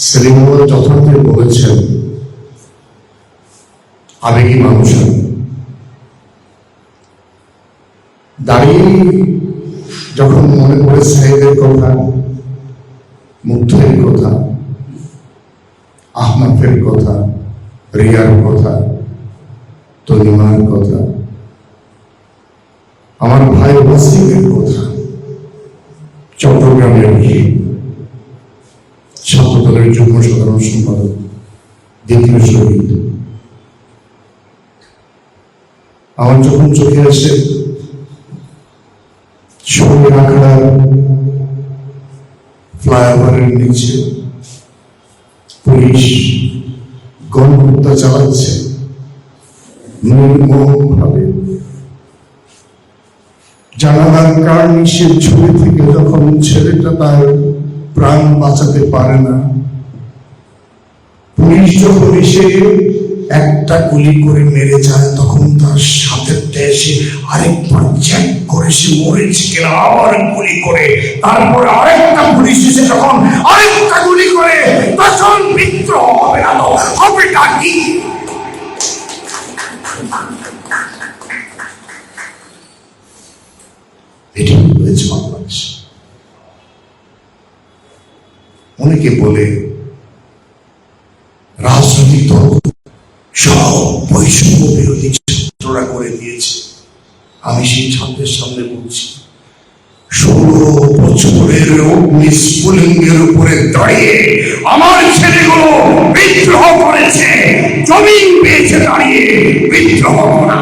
সেলিম যথার্থই বলেছেন, আবেগী মানুষ। দাঁড়িয়ে যখন মনে পড়ে সাইদের কথা, মুগ্ধের কথা, আহনাফের কথা, রিয়ার কথা, তনিমার কথা, আমার ভাই ওয়াসিমের কথা, চট্টগ্রামের ছাত্রদলের যুগ্ম সাধারণ সম্পাদক, দ্বিতীয় শহীদ, আমার যখন চোখে আসে শহীদ আখড়ার ফ্লাইওভারের নিচে পুলিশ গণহত্যা চালাচ্ছে নির্মমভাবে, জানালার কার্নিশের ঝুড়ি থেকে যখন ছেলেটা তার প্রাণ বাঁচাতে পারে না, পুলিশ যখন এসে একটা গুলি করে মেরে যায়, তখন তার সাথে এসে আরেকবার চেক করে সে মরেছে কিনা আবার গুলি করে, তারপরে আরেকটা পুলিশ এসে যখন আরেকটা গুলি করে, তখন বিদ্রোহ হবে না তো হবেটা কি? এটি হয়েছে বাংলাদেশ। অনেকে বলে রাজনৈতিক দল সব বৈষম্য বিরোধী ছাত্ররা করে দিয়েছে। আমি সেই ছাত্রের সামনে বলছি, 16 বছরের অগ্নিস্ফুলিঙ্গের উপরে দাঁড়িয়ে আমার ছেলেগুলো বিদ্রোহ করেছে, জমিন পেয়েছে দাঁড়িয়ে বিদ্রোহ করা।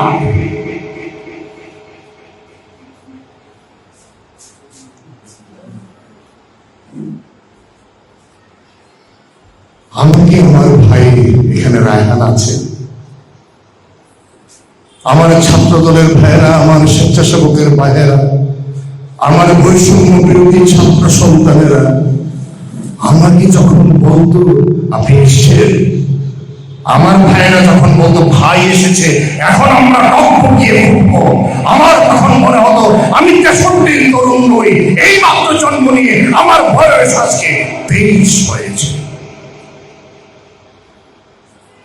আমাকে আমার ভাই এখানে রায়হান আছে, আমার ছাত্র দলের ভাইয়েরা, আমার স্বেচ্ছাসেবকের ভাইয়েরা, আমার বৈষম্য বিরোধী ছাত্র সন্তানেরা আমাকে যখন বলতো আপনি এসেছেন, আমার ভাইয়েরা যখন বলতো ভাই এসেছে এখন আমরা রক্ত গিয়ে উঠবো, আমার তখন মনে হতো আমি 63 তরুণ নই, এই মাত্র জন্ম নিয়ে আমার বয়স আজকে 23 হয়েছে।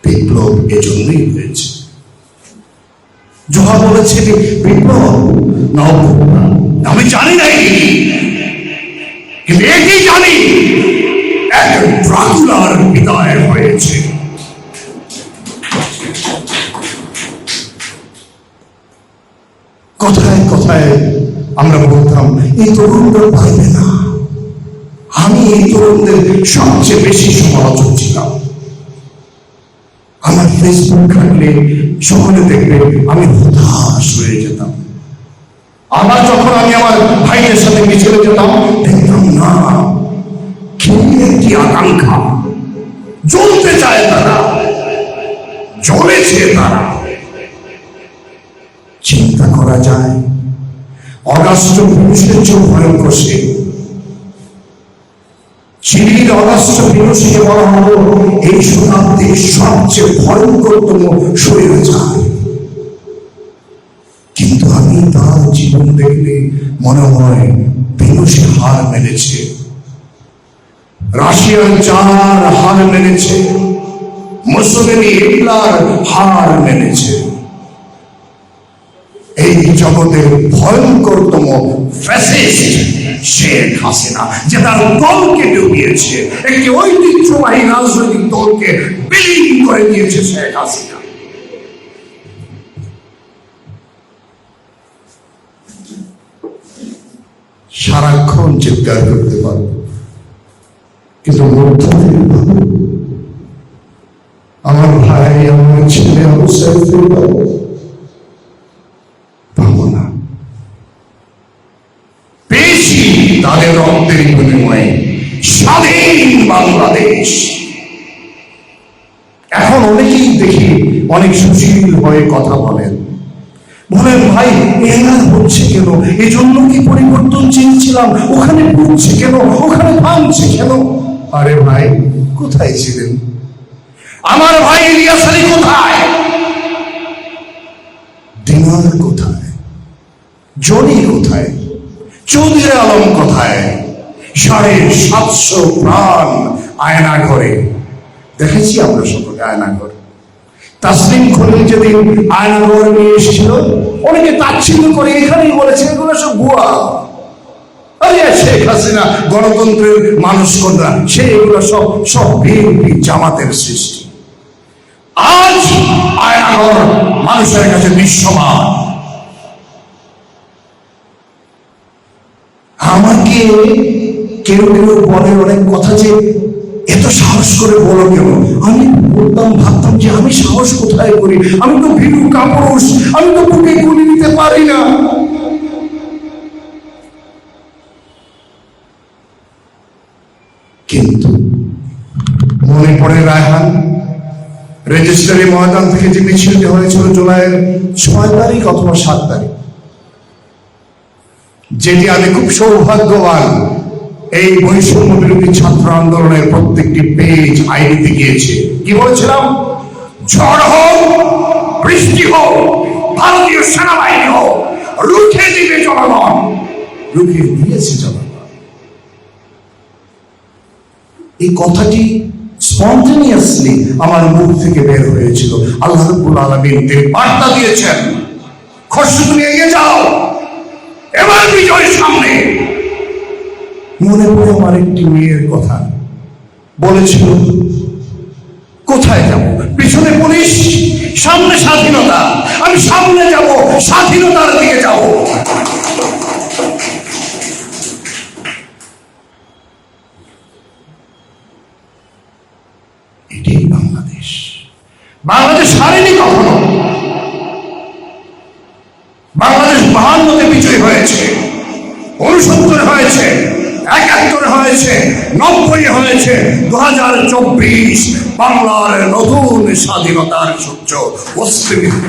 বিপ্লব এজন্যই হয়েছে। জোহা বলেছে যে বিপ্লব না, আমি জানি না, কিন্তু এটি জানি এক ড্রাকুলার বিদায় হয়েছে। কথায় কথায় আমরা বলতাম এই তরুণরা পারবে না। আমি এই তরুণদের সবচেয়ে বেশি সমালোচক ছিলাম। আমার ফেসবুক ঘাটলে সকলে দেখবে আমি হতাশ হয়ে যেতাম। আবার যখন আমি আমার ভাইদের সাথে মিছিলে যেতাম, দেখতাম না কি একটি আকাঙ্ক্ষা, জ্বলতে চায় তারা, জ্বলেছে তারা। চিন্তা করা যায় অগাস্ট পুলিশের চেয়ে ভয়ঙ্কর সে। চিলির অগাস্ট পিনোশেটকে বলা হলো এই শতাব্দীর সবচেয়ে ভয়ঙ্করতম স্বৈরাচার। কিন্তু আমি তার জীবন দেখলে মনে হয় পিনোশে হার মেনেছে, রাশিয়ার জার হার মেনেছে, মুসলিনী হিটলার হার মেনেছে। এই জগতের ভয়ঙ্করতম ফ্যাসিস্ট শেখ হাসিনা, যে তার দলকে ডুবিয়েছে, একটি ঐতিহ্যবাহী রাজনৈতিক দলকে বিলীন করে দিয়েছে শেখ হাসিনা। সারাক্ষণ চিৎকার করতে পারব, কিন্তু মধ্য থেকে আমার ভাই, আমার ছেলে অবস্থায় পাবো না। পেয়েছি তাদের রক্তের বিনিময়ে স্বাধীন বাংলাদেশ। এখন অনেকেই দেখি অনেক সুশীল হয়ে কথা বলেন, বলেন ভাই এরা হচ্ছে কেন, এজন্য কি পরিবর্তন চেয়েছিলাম, ওখানে পড়ছে কেন, ওখানে ভাঙছে কেন? আরে ভাই কোথায় ছিলেন? আমার ভাই ইলিয়াস আলী কোথায়? দিনার কোথায়? জনি কোথায়? চৌধুরী আলম কোথায়? 750 প্রাণ আয়না ঘরে দেখেছি আমরা সকলে। আয়না ঘর তাসলিম খলিল যেদিন আয়না ঘর নিয়ে এসেছিল, অনেকে তাচ্ছিল্য করে এখানেই বলেছে এগুলো সব ভুয়া। আরে শেখ হাসিনা গণতন্ত্রের মানুষ কন্যা, সে এগুলো সব বিএনপি জামাতের সৃষ্টি। আজ আয়নাঘর মানুষের কাছে দৃশ্যমান। আমাকে কেউ বলে অনেক কথা যে এত সাহস করে বলো কেন? আমি বলতাম, ভাবতাম যে আমি সাহস কোথায় করি? আমি তো ভীরু কাপুরুষ, আমি তো বুকে গুলি দিতে পারি না। কিন্তু মনে পড়ে রায়হান রেজিস্ট্রারি ময়দান থেকে যে মিছিলটি হয়েছিল জুলাইয়ের 6 তারিখ অথবা 7 তারিখ, যেটি আমি খুব সৌভাগ্যবান এই বৈষম্য বিরোধী ছাত্র আন্দোলনের প্রত্যেকটি পেজ আইডিতে গিয়েছে। কি বলেছিলাম? ঝড় হোক, বৃষ্টি হোক, ভারতীয় সেনাবাহিনী হোক, রুখে দিবে জনগণ। রুখে দিয়েছে জনগণ। এই কথাটি স্পন্টেনিয়াসলি আমার মুখ থেকে বের হয়েছিল। আল্লাহ রাব্বুল আলামিন তিনি বার্তা দিয়েছেন, খসরু তুমি এগিয়ে যাও, এবার বিজয়ের সামনে। মনে পড়ে আমার একটি মেয়ের কথা, বলেছিল কোথায় যাব? পিছনে পুলিশ, সামনে স্বাধীনতা। আমি সামনে যাব, স্বাধীনতার দিকে যাব। এটাই বাংলাদেশ। বাংলাদেশ হারেনি কখনো। বাংলাদেশ 52-তে বিজয়ী হয়েছে, 69 হয়েছে, 71 হয়েছে, 90 হয়েছে। 2024 বাংলার নতুন স্বাধীনতার সূর্য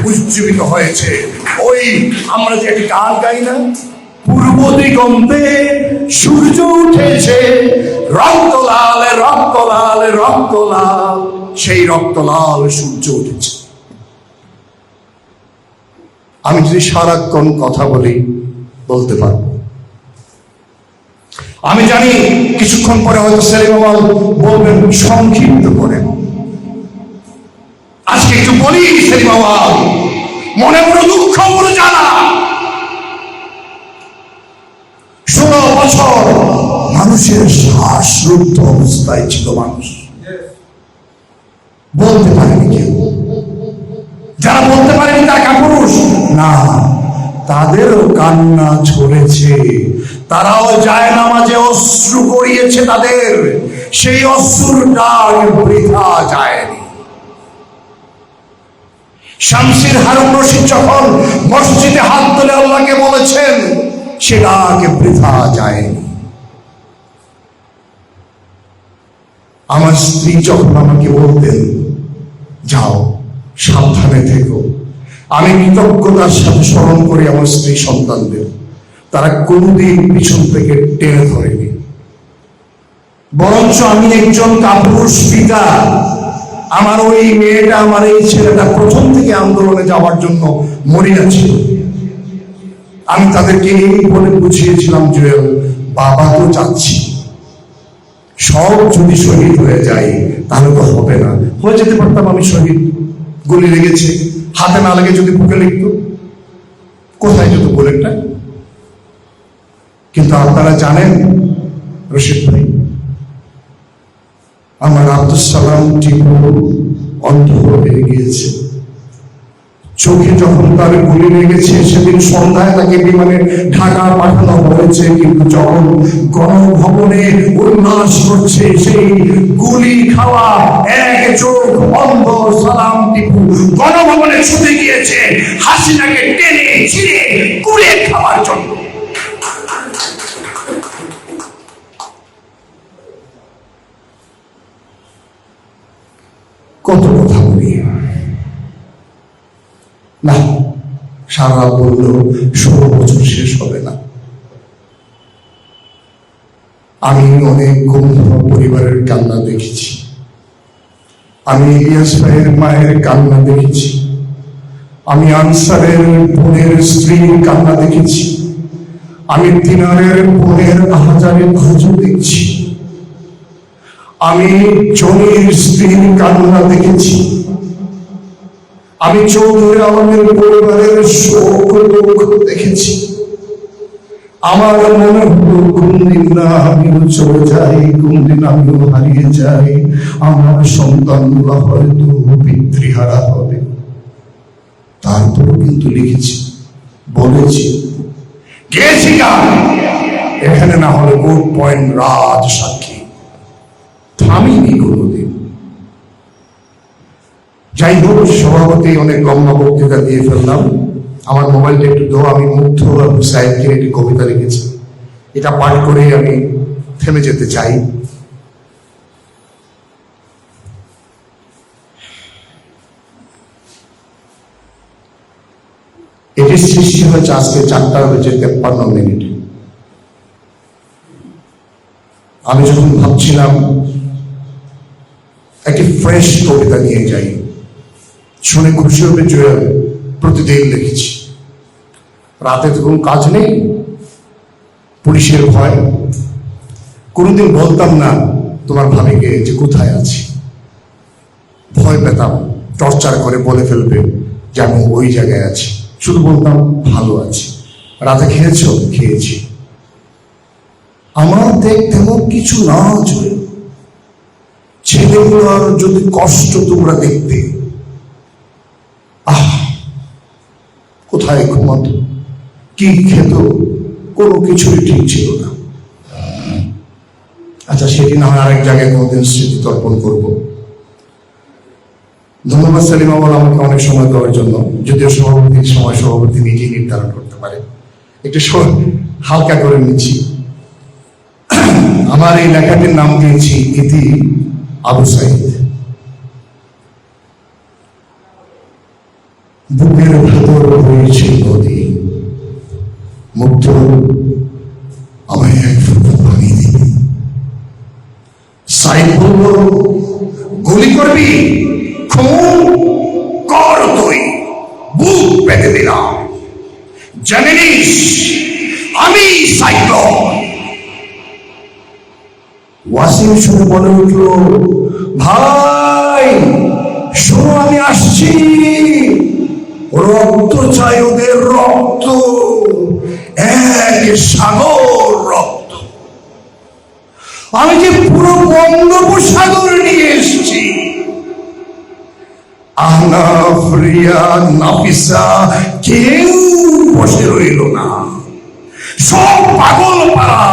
উজ্জীবিত হয়েছে। ওই আমরা যে একটি গান গাই না, পূর্ব দিগন্তে সূর্য উঠেছে, রক্ত লাল রক্ত লাল রক্ত লাল, সেই রক্ত লাল সূর্য উঠেছে। আমি যদি সারাক্ষণ কথা বলি বলতে পারবো। আমি জানি কিছুক্ষণ পরে হয়তো সেলিম বলবেন সংক্ষিপ্ত করে। আজকে একটু বলি সেলিম, মনে বড় দুঃখ, বড় জানা। 16 বছর মানুষের শ্বাসরুদ্ধ অবস্থায় ছিল মানুষ। বলতে পারেনি কেউ। যারা বলতে পারেনি তারা কাপুরুষ না, তাদেরও কান্না ঝরেছে। তারাও জায়নামাজে অশ্রু গড়িয়েছে তাদের। সেই অশ্রুর ডাক বৃথা যায়নি। শামসির হারুন রশিদ যখন মসজিদে হাত তুলে আল্লাহকে বলেছেন, সে ডাক বৃথা যায়নি। আমার স্ত্রী যখন আমাকে বলতেন যাও সাবধানে থেকো, আমি কৃতজ্ঞতার সাথে স্মরণ করি আমার স্ত্রী সন্তানদের। তারা কোনদিন পিছন থেকে টেনে ধরেনি। বরঞ্চ আমি একজন কাপুরুষ পিতা। আমার ওই মেয়েটা, আমার এই ছেলেটা প্রথম থেকে আন্দোলনে যাওয়ার জন্য মরিয়া ছিল। আমি তাদেরকে এই বলে বুঝিয়েছিলাম, জুয়েল বাবা তো যাচ্ছি, সব যদি শহীদ হয়ে যায় তাহলে তো হবে না। হয়ে যেতে পারতাম আমি শহীদ, গুলি লেগেছে, হাতে না লেগে যদি বুকে লিখত, কোথায় যেত বুলেটটা? কিন্তু আপনারা জানেন রশিদ ভাই, আমার আব্দুল সালাম টিপু অন্ধ হয়ে গিয়েছে। চোখে যখন তার গুলি লেগেছে, সেদিন সন্ধ্যায় তাকে বিমানে ঢাকা পাঠানো হয়েছে। কিন্তু যখন গণভবনে উল্লাস করছে, সেই গুলি খাওয়া এক চোখ অন্ধ সালাম টিপু গণভবনে ছুটে গিয়েছে হাসিনাকে টেনে ছিঁড়ে কুড়ে খাওয়ার জন্য। কত কথা বলি না, সারা বললেও 16 বছর শেষ হবে না। আমি অনেক বন্ধু পরিবারের কান্না দেখেছি। আমি ইলিয়াস ভাইয়ের মায়ের কান্না দেখেছি। আমি আনসারের বোনের স্ত্রীর কান্না দেখেছি। আমি দিনারের বোনের আহাজারে আজও দেখছি, আমি জমির স্ত্রীর কান্না দেখেছি, আমি চৌধুরী আলমের পরিবারের শোক দুঃখ দেখেছি। আমার মনে হলো কোন দিন না আমিও চলে যাই, কোন দিন আমিও হারিয়ে যাই, আমার সন্তানগুলো হয়তো পিতৃহারা হবে। তারপরও কিন্তু লিখেছি, বলেছি, গেছি গান এখানে না হলে কোর্ট পয়েন্ট রাজ সাক্ষী, থামিনি কোনোদিন। যাই হোক, সভাপতি অনেক লম্বা বক্তৃতা দিয়ে ফেললাম। আমার মোবাইলটা একটু দো, আমি মুগ্ধ সাহেবকে একটি কবিতা লিখেছি, এটা পাঠ করে আমি থেমে যেতে চাই। এটি সৃষ্টি হয়েছে আজকে 4:53 আমি যখন ভাবছিলাম একটি ফ্রেশ কবিতা নিয়ে যাই, শুনে খুশি হবে জয়াল, প্রতিদিন লিখেছি। রাতে তো কোনো কাজ নেই, পুলিশের ভয়, কোনোদিন বলতাম না তোমার ভাবিকে যে কোথায় আছি, ভয় পেতাম টর্চার করে বলে ফেলবে যে আমি ওই জায়গায় আছি। শুধু বলতাম ভালো আছি। রাতে খেয়েছো? খেয়েছি। আমার তেমন কিছু না চলে, ছেলেগুলোর যদি কষ্ট তোমরা দেখতে, কোথায় ঘুমাত, কি খেত, কোনো কিছুই ঠিক ছিল না। আচ্ছা, সেটি না হয় আরেক জায়গায় কোনোদিন স্মৃতি তর্পণ করব। ধন্যবাদ সেলিম আমল আমাকে অনেক সময় দেওয়ার জন্য, যদিও সভাপতির সময় সভাপতি নিজেই নির্ধারণ করতে পারে। একটু হালকা করে নিচ্ছি। আমার এই লেখাটির নাম দিয়েছি ইতি আবু সাইদ। বুকের ভেতর হয়েছে নদী, মুগ্ধ আমায় এক ফোঁটা পানি দিবি। সাইদ বলল, গুলি করবি? খুন কর তুই, বুক পেতে দিলাম। জেনে নিস আমি সাইক্লোন। ওয়াসিম শুনে বলে উঠল, ভাই শোনো, আমি আসছি, রক্ত চাই, ওদের রক্ত, এক সাগর রক্ত। আমি যে পুরো বঙ্গোপসাগর নিয়ে এসছি। আহনাফ, রিয়া, নাফিসা কেউ বসে রইল না, সব পাগল পাড়া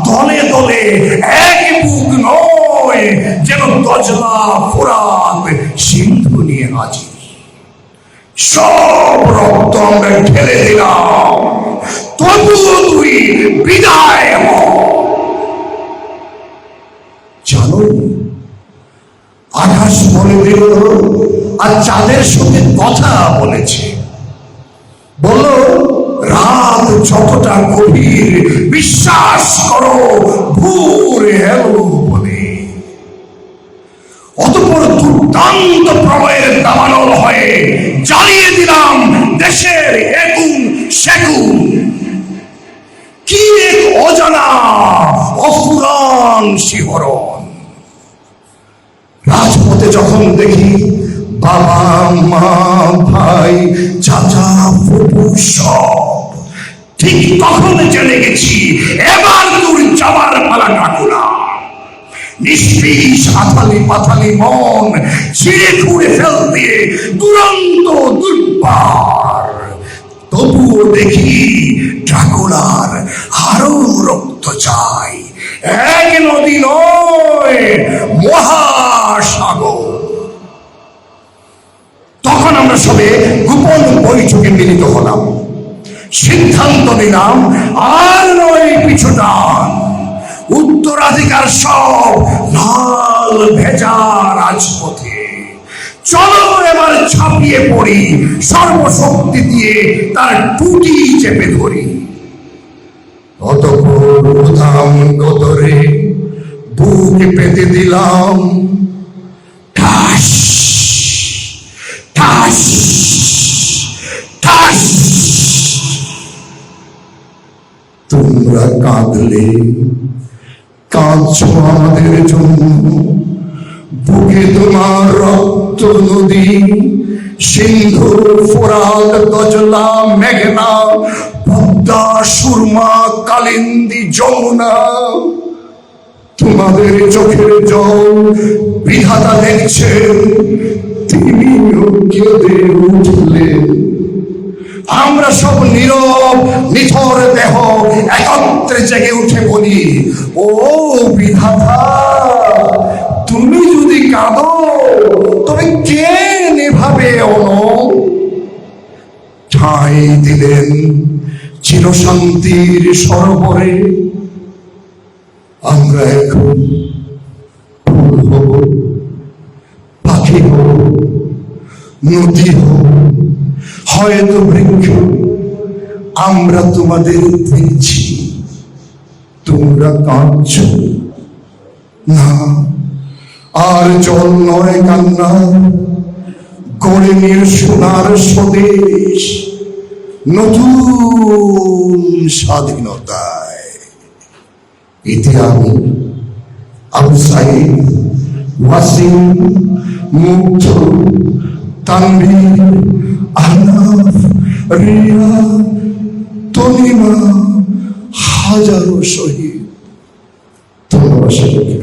দলে দলে এক বুক নয়, যেন দজলা, ফোরাত, সিন্ধু নিয়ে হাজির। সব রক্ত আমরা ঢেলে দিলাম, তবুও তুই বিদায় হ। জানো, আকাশ বলে দিল, আর চাঁদের সঙ্গে কথা বলেছে, বলল রাত যতটা গভীর, বিশ্বাস করো ভোর এলো বলে। অতঃপর দুর্দান্ত প্রলয়ের দাবানল হয়ে জ্বালিয়ে দিলাম দেশের একুন সেকুন। কি এক অজানা অফুরান শিহরণ। রাজপথে যখন দেখি বাবা, মা, ভাই, চাচা, ফুপু সব, ঠিক তখন জেনে গেছি এবার তোর যাবার পালা ডাকুলা। নিষ্পিস আথালি পাথালি মন ছিঁড়ে খুঁড়ে ফেল দিয়ে দুরন্ত দুর্বার। তবুও দেখি ড্রাকুলার আরো রক্ত চাই, এক নদী নয়, মহাসাগর। তখন আমরা সবে গোপন বৈঠকে মিলিত হলাম, সিদ্ধান্ত নিলাম আর নয় পিছুটান। উত্তরাধিকার সব লাল ভেজা রাজপথে। চলো এবার ছাপিয়ে পড়ি, সর্বশক্তি দিয়ে তার টুটি চেপে ধরি। অতঃপর উধাম গতরে বুকে পেতে দিলাম, ঠাস ঠাস ঠাস। তোমরা কাঁদলে কাঁদছো আমাদের জন্য, বুকে তোমার রক্ত নদী, সিন্ধু ফোরাত দজলা মেঘনা পদ্মা সুরমা কালিন্দী যমুনা। তোমাদের চোখের জল বিধাতা দেখছে, তিনিও কেঁদে উঠলেন। আমরা সব নীরব নিথর দেহ একত্রে জেগে উঠে বলি, ও বিধাতা, তুমি যদি কাঁদো তবে কে নেভাবে অনল? ঠাঁই দিলেন চিরশান্তির সরোবরে। আমরা এখন ফুল হব, পাখি হব, নদী হব, হয়তো বৃক্ষ। আমরা তোমাদের দেখছি, তোমরা কাঁদছ না। আর জল নয় কান্না, গড়ে নিয়ে সোনার স্বদেশ নতুন স্বাধীনতায়। এতে আমি আবু সাইদ, ওয়াসিম, মুগ্ধ, তানভীর, আহনাফ, রিয়া, তনিমা, হাজারো শহীদ। ধন্যবাদ।